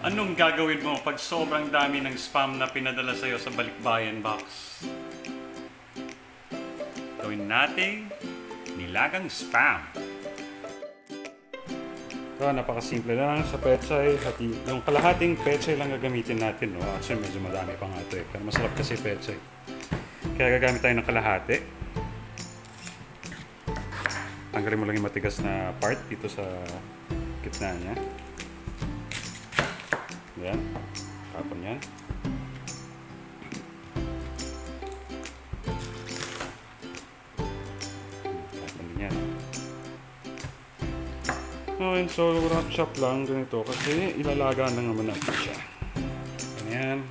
Anong gagawin mo pag sobrang dami ng spam na pinadala sa'yo sa balikbayan box? Gawin natin nilagang spam. So, napakasimple lang sa pechay. Yung kalahating pechay lang gagamitin natin. No? Actually, medyo madami pa nga ito eh. Pero masarap kasi pechay. Kaya gagamit tayo ng kalahati. Tanggalin mo lang yung matigas na part dito sa gitna niya. Yan. Tapon yan. Tapon din yan. Okay, so wrap shop lang ganito kasi ilalaga na naman natin siya. Ganyan.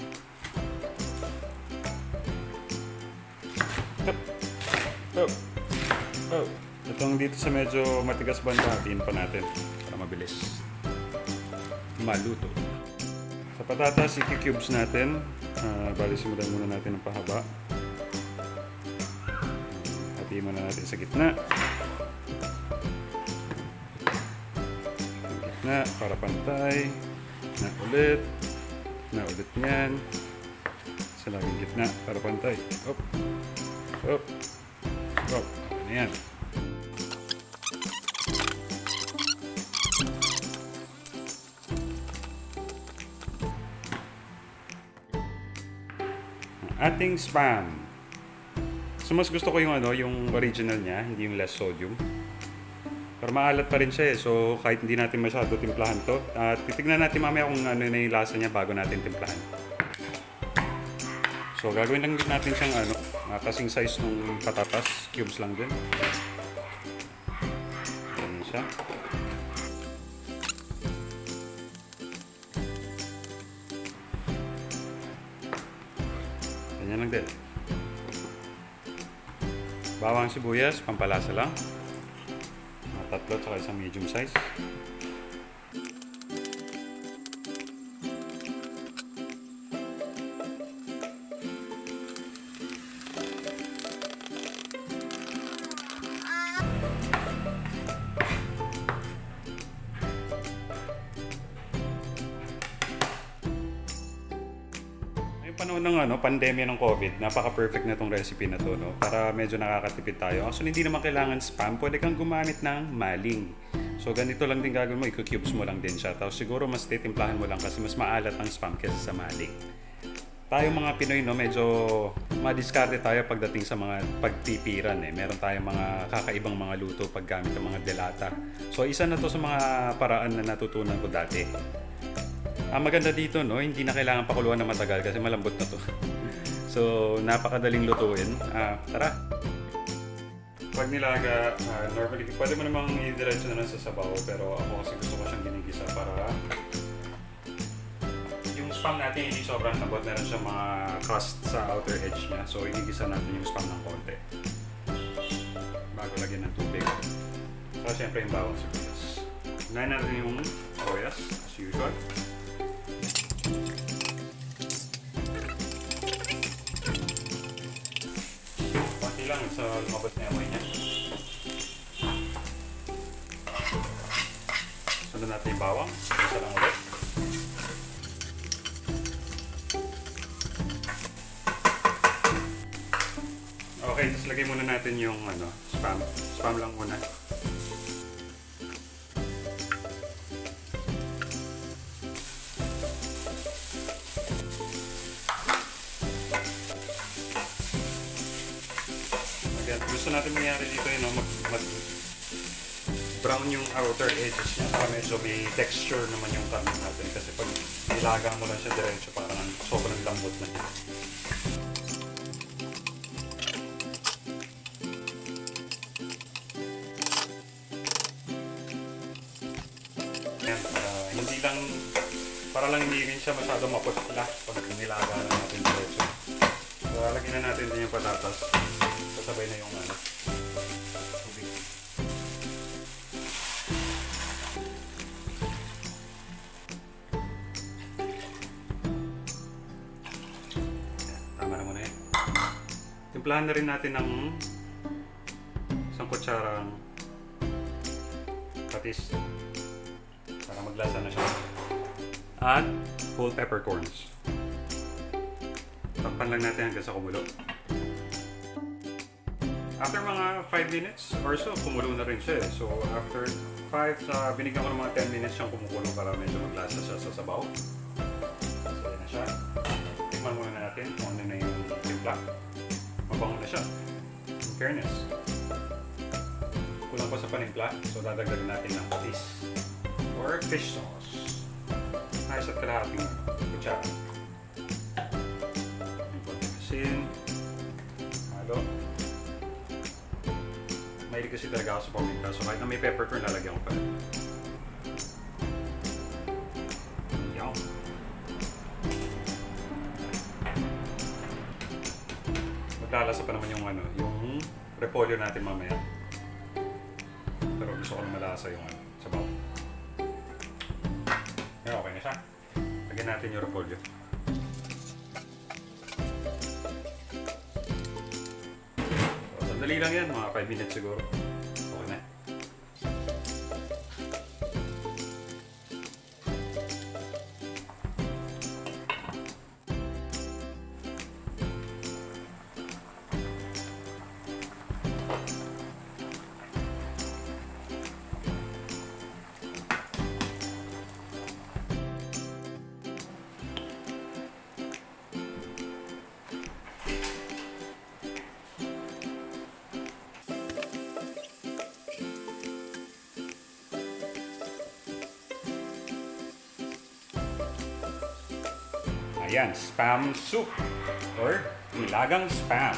Oh. Oh. Itong dito sa medyo matigas banda, hatiin pa natin para mabilis maluto. Sa patatas, i-cubes natin. Bali, simulan muna natin ng pahaba. Hatiin muna natin sa gitna. Sa gitna, para pantay. Na ulit. Na ulit yan. Sa laging gitna, para pantay. Op. Op. Op. Ano yan? Ating spam. So mas gusto ko yung yung original niya, hindi yung less sodium. Pero maalat pa rin siya eh. So kahit hindi natin masyado timplahan to, titignan natin mamaya kung ano na yung lasa niya bago natin timplahan. So gagawin lang din natin siyang kasing size ng patatas, cubes lang din. Ganyan siya. Ganyan lang din. Bawang sibuyas, pampalasa lang. Mga 3 at isang medium size. Panahon ng pandemya ng COVID, napaka-perfect na tong recipe na to, no? Para medyo nakakatipid tayo. Actually, hindi naman kailangan spam. Pwede kang gumamit ng maling. So, ganito lang din gagawin mo. I-cubes mo lang din siya. Tapos siguro mas titimplahan mo lang kasi mas maalat ang spam kaysa sa maling. Tayo mga Pinoy, no, medyo madiskarte tayo pagdating sa mga pagtipiran. Meron tayong mga kakaibang mga luto paggamit ng mga delata. So, isa na to sa mga paraan na natutunan ko dati. Ang maganda dito, no, hindi na kailangan pakuluan na matagal kasi malambot na to. So, napakadaling lutuin. Tara! Pag nilaga, normally, pwede mo namang i-diretso na lang sa sabaw, pero ako kasi gusto ko siyang ginigisa para yung spam natin hindi sobrang lambot, meron siyang mga crust sa outer edge niya. So, igigisa natin yung spam ng konti bago lagyan ng tubig. So, syempre yung bawang sibuyas. Unahin natin yung sibuyas, as usual. Lang sa lumabas na amoy niya. Sundan natin yung bawang. Isa lang ulit. Okay, tapos lagay muna natin yung spam. Spam lang muna. Gusto natin mangyari dito mag-brown yung outer edges niya para medyo may texture naman yung karne natin kasi pag nilaga mo lang siya diretso parang sobrang lambot na niya. Ayan, para lang hindi rin siya masyado maputla pag nilaga na natin diretso. So, lalagyan na natin din yung patatas. Kasabay na yung tubig. Tama na muna yan. Timplahan na rin natin ng isang kutsarang patis para maglasa na siya. At whole peppercorns. Takpan lang natin hanggang sa kumulo. After mga 5 minutes or so, kumulo na rin siya. So after 5, binigyan ko ng mga 10 minutes siyang kumukulo para medyo maglasa siya sa sabaw. So yan na siya. Tikman muna natin kung ano na yung timpla. Mabango na siya. In fairness. Kulang pa sa panimpla, so dadagdagan natin ng patis or fish sauce. Ayos at kalahating kutsara. Yung konting asin. Halo. Mahilig kasi talaga ako sa paminta, so kahit na may peppercorn, lalagyan ko pa rin. Yaw. Maglalasa pa naman yung repolyo natin mamaya. Pero gusto ko na malasa yung sabaw. Yan, okay na siya. Lagyan natin yung repolyo. So, sandali lang yan, mga 5 minutes siguro. Okay na. Ayan, spam soup or nilagang spam.